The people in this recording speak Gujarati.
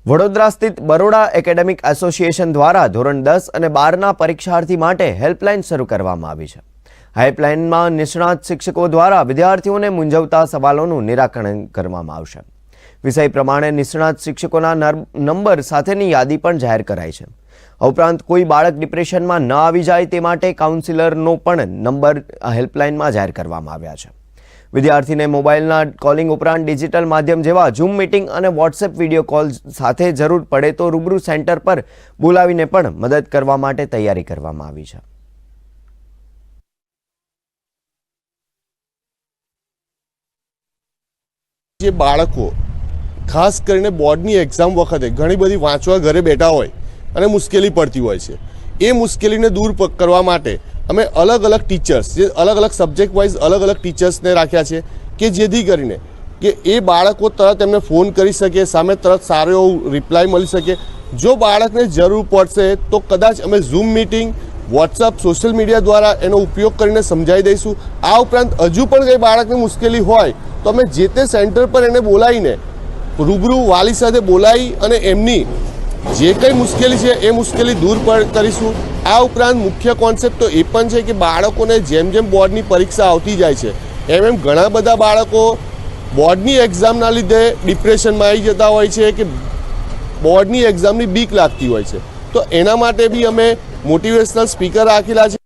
વડોદરા સ્થિત બરોડા એકેડેમિક એસોસિએશન દ્વારા ધોરણ 10 અને 12ના પરીક્ષાર્થી માટે હેલ્પલાઇન શરૂ કરવામાં આવી છે। હેલ્પલાઇનમાં નિષ્ણાત શિક્ષકો દ્વારા વિદ્યાર્થીઓને મૂંઝવતા સવાલોનું નિરાકરણ કરવામાં આવશે। વિષય પ્રમાણે નિષ્ણાત શિક્ષકોના નંબર સાથેની યાદી પણ જાહેર કરાઈ છે। ઉપરાંત કોઈ બાળક ડિપ્રેશનમાં ન આવી જાય તે માટે કાઉન્સિલરનો પણ નંબર હેલ્પલાઇનમાં જાહેર કરવામાં આવ્યા છે। વિદ્યાર્થીને મોબાઈલના કોલિંગ ઉપરાંત ડિજિટલ માધ્યમ જેવા ઝૂમ મીટિંગ અને વોટ્સએપ વિડીયો કોલ સાથે જરૂર પડે તો રૂબરૂ સેન્ટર પર બોલાવીને પણ મદદ કરવા માટે તૈયારી કરવામાં આવી છે। જે બાળકો ખાસ કરીને બોર્ડની એક્ઝામ વખતે ઘણી બધી વાંચવા ઘરે બેઠા હોય અને મુશ્કેલી પડતી હોય છે, એ મુશ્કેલીને દૂર કરવા માટે અમે અલગ અલગ ટીચર્સ, જે અલગ અલગ સબ્જેક્ટ વાઇઝ અલગ અલગ ટીચર્સને રાખ્યા છે કે જેથી કરીને કે એ બાળકો તરત એમને ફોન કરી શકે, સામે તરત સારો એવો રિપ્લાય મળી શકે। જો બાળકને જરૂર પડશે તો કદાચ અમે zoom meeting, WhatsApp, social media દ્વારા એનો ઉપયોગ કરીને સમજાવી દઈશું। આ ઉપરાંત હજુ પણ કંઈ બાળકને મુશ્કેલી હોય તો અમે જે તે સેન્ટર પર એને બોલાવીને રૂબરૂ વાલી સાથે બોલાવી અને એમની જે કંઈ મુશ્કેલી છે એ મુશ્કેલી દૂર કરીશું। આ ઉપરાંત મુખ્ય કોન્સેપ્ટ તો એ પણ છે કે બાળકોને જેમ જેમ બોર્ડની પરીક્ષા આવતી જાય છે એમ ઘણા બધા બાળકો બોર્ડની એક્ઝામના લીધે ડિપ્રેશનમાં આવી જતા હોય છે કે બોર્ડની એક્ઝામની બીક લાગતી હોય છે, તો એના માટે બી અમે મોટિવેશનલ સ્પીકર રાખેલા છે।